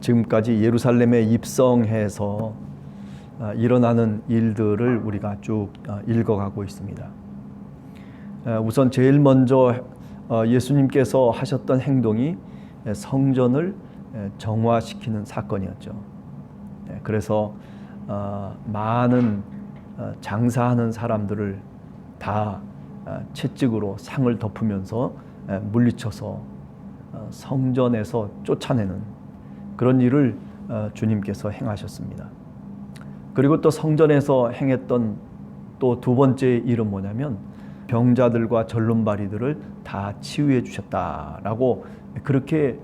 지금까지 예루살렘에 입성해서 일어나는 일들을 우리가 쭉 읽어가고 있습니다. 우선 제일 먼저 예수님께서 하셨던 행동이 성전을 정화시키는 사건이었죠. 그래서 많은 장사하는 사람들을 다 채찍으로 상을 덮으면서 물리쳐서 성전에서 쫓아내는 그런 일을 주님께서 행하셨습니다. 그리고 또 성전에서 행했던 또 두 번째 일은 뭐냐면 병자들과 절름발이들을 다 치유해 주셨다라고 그렇게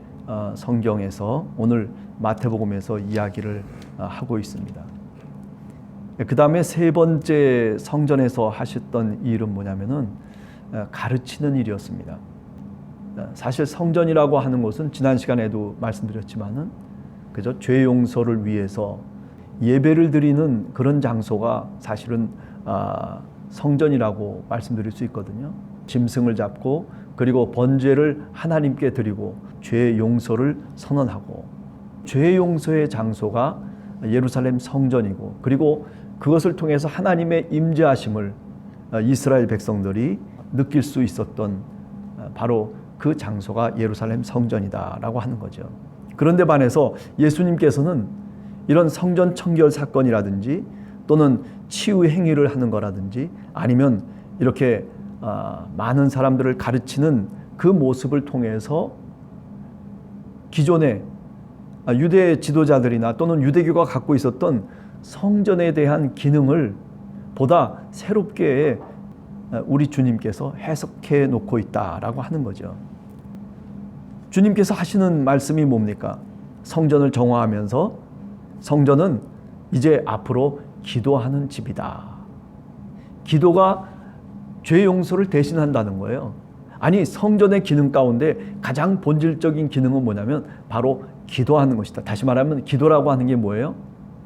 성경에서 오늘 마태복음에서 이야기를 하고 있습니다. 그 다음에 세 번째 성전에서 하셨던 일은 뭐냐면은 가르치는 일이었습니다. 사실 성전이라고 하는 것은 지난 시간에도 말씀드렸지만은 그저 죄 용서를 위해서 예배를 드리는 그런 장소가 사실은 성전이라고 말씀드릴 수 있거든요. 짐승을 잡고 그리고 번제를 하나님께 드리고 죄 용서를 선언하고 죄 용서의 장소가 예루살렘 성전이고 그리고 그것을 통해서 하나님의 임재하심을 이스라엘 백성들이 느낄 수 있었던 바로 그 장소가 예루살렘 성전이다라고 하는 거죠. 그런데 반해서 예수님께서는 이런 성전 청결 사건이라든지 또는 치유 행위를 하는 거라든지 아니면 이렇게 많은 사람들을 가르치는 그 모습을 통해서 기존의 유대 지도자들이나 또는 유대교가 갖고 있었던 성전에 대한 기능을 보다 새롭게 우리 주님께서 해석해 놓고 있다라고 하는 거죠. 주님께서 하시는 말씀이 뭡니까? 성전을 정화하면서 성전은 이제 앞으로 기도하는 집이다. 기도가 죄 용서를 대신한다는 거예요. 아니, 성전의 기능 가운데 가장 본질적인 기능은 뭐냐면 바로 기도하는 것이다. 다시 말하면 기도라고 하는 게 뭐예요?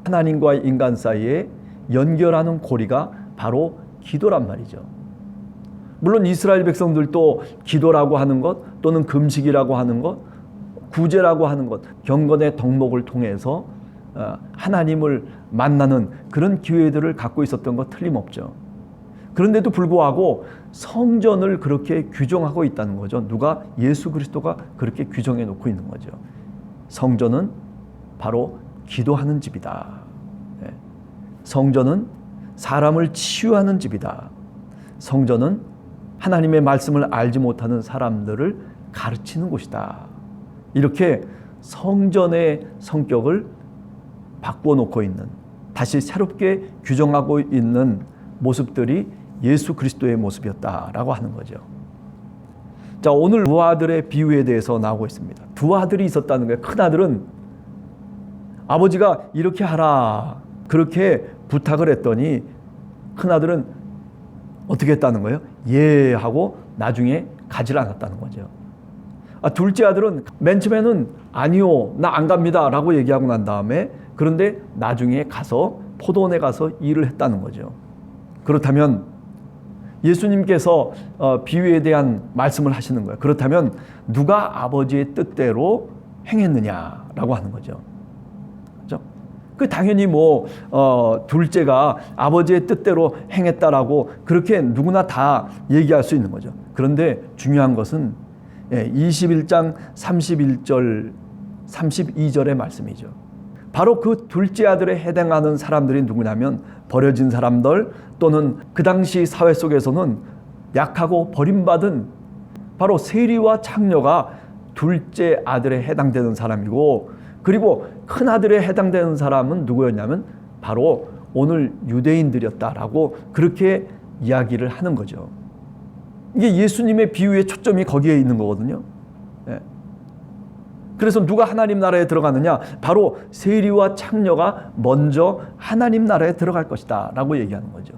하나님과 인간 사이에 연결하는 고리가 바로 기도란 말이죠. 물론 이스라엘 백성들도 기도라고 하는 것 또는 금식이라고 하는 것, 구제라고 하는 것, 경건의 덕목을 통해서 하나님을 만나는 그런 기회들을 갖고 있었던 것 틀림없죠. 그런데도 불구하고 성전을 그렇게 규정하고 있다는 거죠. 누가? 예수 그리스도가 그렇게 규정해 놓고 있는 거죠. 성전은 바로 기도하는 집이다. 성전은 사람을 치유하는 집이다. 성전은 하나님의 말씀을 알지 못하는 사람들을 가르치는 곳이다. 이렇게 성전의 성격을 바꿔놓고 있는, 다시 새롭게 규정하고 있는 모습들이 예수 그리스도의 모습이었다라고 하는 거죠. 자, 오늘 두 아들의 비유에 대해서 나오고 있습니다. 두 아들이 있었다는 거예요. 큰 아들은 아버지가 이렇게 하라 그렇게 부탁을 했더니 큰 아들은 어떻게 했다는 거예요? 예 하고 나중에 가지 않았다는 거죠. 둘째 아들은 맨 처음에는 아니요, 나 안 갑니다 라고 얘기하고 난 다음에 그런데 나중에 가서 포도원에 가서 일을 했다는 거죠. 그렇다면 예수님께서 비유에 대한 말씀을 하시는 거예요. 그렇다면 누가 아버지의 뜻대로 행했느냐라고 하는 거죠. 그렇죠? 그 당연히 둘째가 아버지의 뜻대로 행했다라고 그렇게 누구나 다 얘기할 수 있는 거죠. 그런데 중요한 것은 21장 31절 32절의 말씀이죠. 바로 그 둘째 아들에 해당하는 사람들이 누구냐면 버려진 사람들 또는 그 당시 사회 속에서는 약하고 버림받은 바로 세리와 창녀가 둘째 아들에 해당되는 사람이고, 그리고 큰 아들에 해당되는 사람은 누구였냐면 바로 오늘 유대인들이었다라고 그렇게 이야기를 하는 거죠. 이게 예수님의 비유의 초점이 거기에 있는 거거든요. 그래서 누가 하나님 나라에 들어가느냐? 바로 세리와 창녀가 먼저 하나님 나라에 들어갈 것이다 라고 얘기하는 거죠.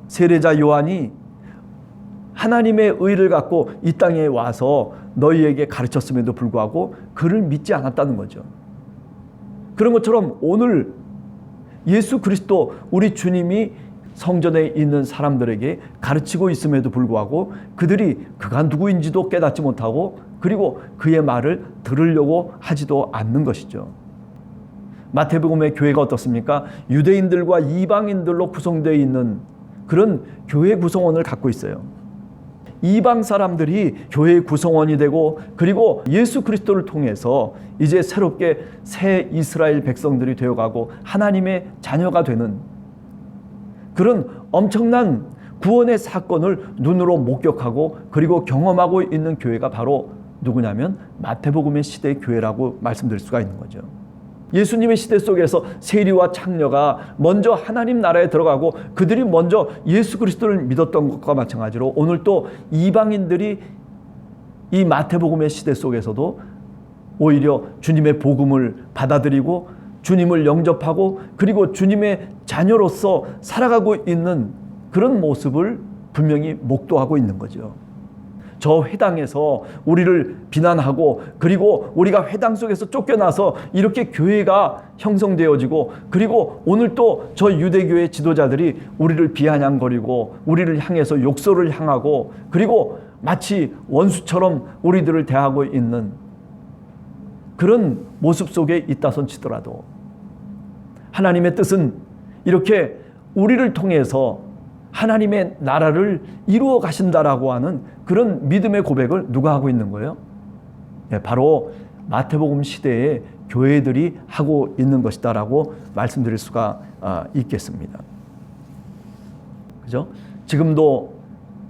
세례자 요한이 하나님의 의를 갖고 이 땅에 와서 너희에게 가르쳤음에도 불구하고 그를 믿지 않았다는 거죠. 그런 것처럼 오늘 예수 그리스도 우리 주님이 성전에 있는 사람들에게 가르치고 있음에도 불구하고 그들이 그가 누구인지도 깨닫지 못하고 그리고 그의 말을 들으려고 하지도 않는 것이죠. 마태복음의 교회가 어떻습니까? 유대인들과 이방인들로 구성되어 있는 그런 교회 구성원을 갖고 있어요. 이방 사람들이 교회의 구성원이 되고, 그리고 예수 그리스도를 통해서 이제 새롭게 새 이스라엘 백성들이 되어가고 하나님의 자녀가 되는 그런 엄청난 구원의 사건을 눈으로 목격하고 그리고 경험하고 있는 교회가 바로 누구냐면 마태복음의 시대의 교회라고 말씀드릴 수가 있는 거죠. 예수님의 시대 속에서 세리와 창녀가 먼저 하나님 나라에 들어가고 그들이 먼저 예수 그리스도를 믿었던 것과 마찬가지로 오늘 또 이방인들이 이 마태복음의 시대 속에서도 오히려 주님의 복음을 받아들이고 주님을 영접하고 그리고 주님의 자녀로서 살아가고 있는 그런 모습을 분명히 목도하고 있는 거죠. 저 회당에서 우리를 비난하고 그리고 우리가 회당 속에서 쫓겨나서 이렇게 교회가 형성되어지고 그리고 오늘 또 저 유대교회 지도자들이 우리를 비아냥거리고 우리를 향해서 욕설을 향하고 그리고 마치 원수처럼 우리들을 대하고 있는 그런 모습 속에 있다손 치더라도 하나님의 뜻은 이렇게 우리를 통해서 하나님의 나라를 이루어 가신다라고 하는 그런 믿음의 고백을 누가 하고 있는 거예요? 네, 바로 마태복음 시대의 교회들이 하고 있는 것이다라고 말씀드릴 수가 있겠습니다. 그죠? 지금도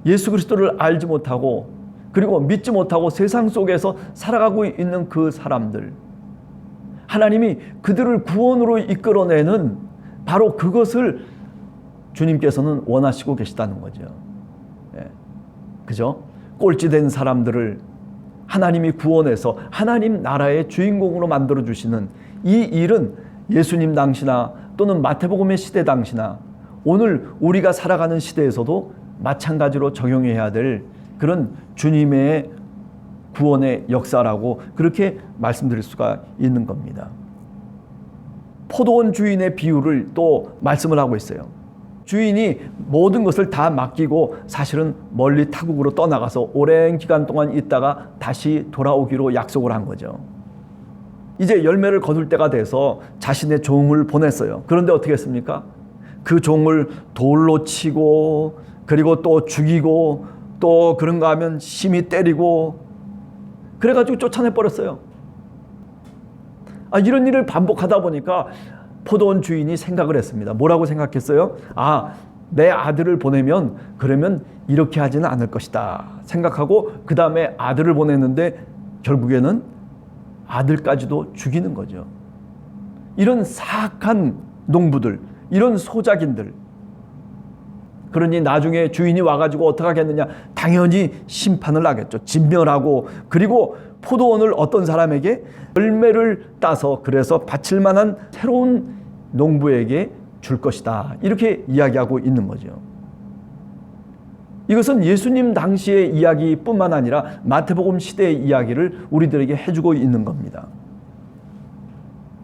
예수 그리스도를 알지 못하고 그리고 믿지 못하고 세상 속에서 살아가고 있는 그 사람들, 하나님이 그들을 구원으로 이끌어내는 바로 그것을 주님께서는 원하시고 계시다는 거죠. 예. 그죠? 꼴찌된 사람들을 하나님이 구원해서 하나님 나라의 주인공으로 만들어주시는 이 일은 예수님 당시나 또는 마태복음의 시대 당시나 오늘 우리가 살아가는 시대에서도 마찬가지로 적용해야 될 그런 주님의 구원의 역사라고 그렇게 말씀드릴 수가 있는 겁니다. 포도원 주인의 비유를 또 말씀을 하고 있어요. 주인이 모든 것을 다 맡기고 사실은 멀리 타국으로 떠나가서 오랜 기간 동안 있다가 다시 돌아오기로 약속을 한 거죠. 이제 열매를 거둘 때가 돼서 자신의 종을 보냈어요. 그런데 어떻게 했습니까? 그 종을 돌로 치고 그리고 또 죽이고 또 그런가 하면 심히 때리고 그래가지고 쫓아내버렸어요. 이런 일을 반복하다 보니까 포도원 주인이 생각을 했습니다. 뭐라고 생각했어요? 내 아들을 보내면 그러면 이렇게 하지는 않을 것이다 생각하고 그 다음에 아들을 보냈는데 결국에는 아들까지도 죽이는 거죠. 이런 사악한 농부들, 이런 소작인들, 그러니 나중에 주인이 와가지고 어떻게 하겠느냐? 당연히 심판을 하겠죠. 진멸하고 그리고 포도원을 어떤 사람에게 열매를 따서 그래서 바칠 만한 새로운 농부에게 줄 것이다. 이렇게 이야기하고 있는 거죠. 이것은 예수님 당시의 이야기뿐만 아니라 마태복음 시대의 이야기를 우리들에게 해주고 있는 겁니다.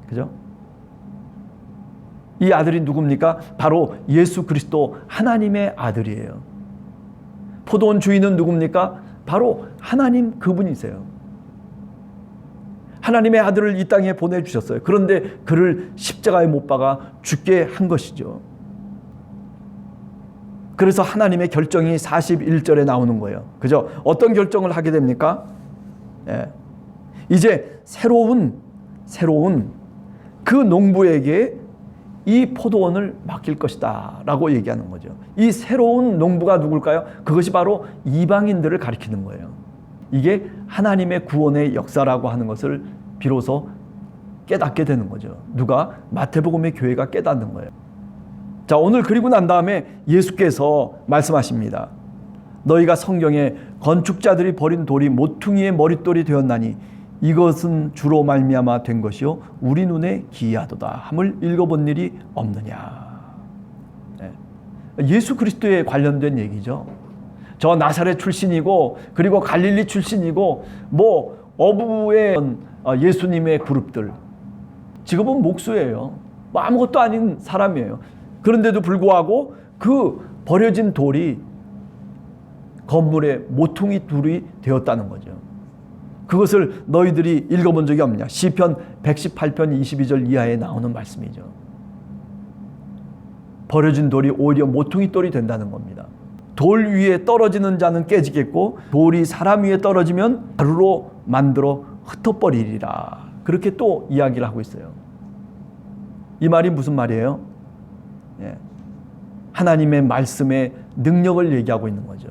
그죠? 이 아들이 누굽니까? 바로 예수 그리스도 하나님의 아들이에요. 포도원 주인은 누굽니까? 바로 하나님 그분이세요. 하나님의 아들을 이 땅에 보내주셨어요. 그런데 그를 십자가에 못 박아 죽게 한 것이죠. 그래서 하나님의 결정이 41절에 나오는 거예요. 그죠? 어떤 결정을 하게 됩니까? 이제 새로운 그 농부에게 이 포도원을 맡길 것이다 라고 얘기하는 거죠. 이 새로운 농부가 누굴까요? 그것이 바로 이방인들을 가리키는 거예요. 이게 하나님의 구원의 역사라고 하는 것을 비로소 깨닫게 되는 거죠. 누가? 마태복음의 교회가 깨닫는 거예요. 자, 오늘 그리고 난 다음에 예수께서 말씀하십니다. 너희가 성경에 건축자들이 버린 돌이 모퉁이의 머릿돌이 되었나니 이것은 주로 말미암아 된 것이요 우리 눈에 기이하도다 함을 읽어본 일이 없느냐. 예수 그리스도에 관련된 얘기죠. 저 나사렛 출신이고 그리고 갈릴리 출신이고 어부의 예수님의 그룹들 지금은 목수예요. 아무것도 아닌 사람이에요. 그런데도 불구하고 그 버려진 돌이 건물의 모퉁이 둘이 되었다는 거죠. 그것을 너희들이 읽어본 적이 없냐? 시편 118편 22절 이하에 나오는 말씀이죠. 버려진 돌이 오히려 모퉁이 돌이 된다는 겁니다. 돌 위에 떨어지는 자는 깨지겠고 돌이 사람 위에 떨어지면 가루로 만들어 흩어버리리라. 그렇게 또 이야기를 하고 있어요. 이 말이 무슨 말이에요? 하나님의 말씀의 능력을 얘기하고 있는 거죠.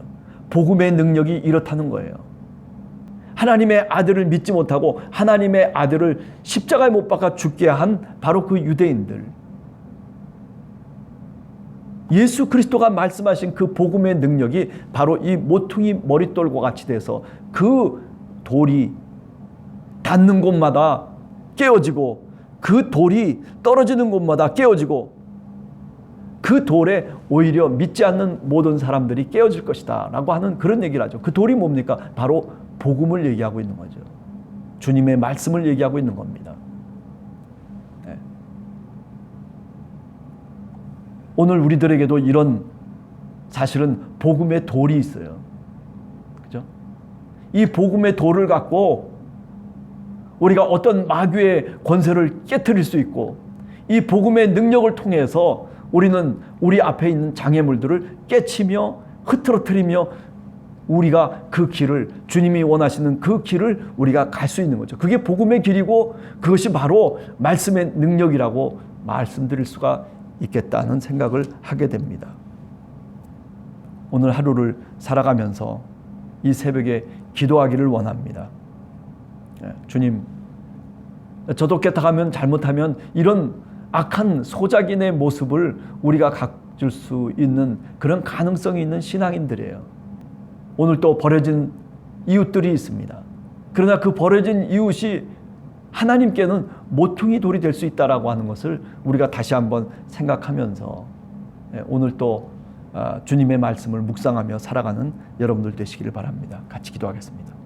복음의 능력이 이렇다는 거예요. 하나님의 아들을 믿지 못하고 하나님의 아들을 십자가에 못 박아 죽게 한 바로 그 유대인들, 예수 그리스도가 말씀하신 그 복음의 능력이 바로 이 모퉁이 머릿돌과 같이 돼서 그 돌이 닿는 곳마다 깨어지고 그 돌이 떨어지는 곳마다 깨어지고 그 돌에 오히려 믿지 않는 모든 사람들이 깨어질 것이다 라고 하는 그런 얘기를 하죠. 그 돌이 뭡니까? 바로 복음을 얘기하고 있는 거죠. 주님의 말씀을 얘기하고 있는 겁니다. 네. 오늘 우리들에게도 이런 사실은 복음의 돌이 있어요. 그죠? 이 복음의 돌을 갖고 우리가 어떤 마귀의 권세를 깨트릴 수 있고 이 복음의 능력을 통해서 우리는 우리 앞에 있는 장애물들을 깨치며 흐트러뜨리며 우리가 그 길을, 주님이 원하시는 그 길을 우리가 갈 수 있는 거죠. 그게 복음의 길이고 그것이 바로 말씀의 능력이라고 말씀드릴 수가 있겠다는 생각을 하게 됩니다. 오늘 하루를 살아가면서 이 새벽에 기도하기를 원합니다. 주님, 저도 깨닫가면 잘못하면 이런 악한 소작인의 모습을 우리가 가질 수 있는 그런 가능성이 있는 신앙인들이에요. 오늘 또 버려진 이웃들이 있습니다. 그러나 그 버려진 이웃이 하나님께는 모퉁이 돌이 될 수 있다라고 하는 것을 우리가 다시 한번 생각하면서 오늘 또 주님의 말씀을 묵상하며 살아가는 여러분들 되시기를 바랍니다. 같이 기도하겠습니다.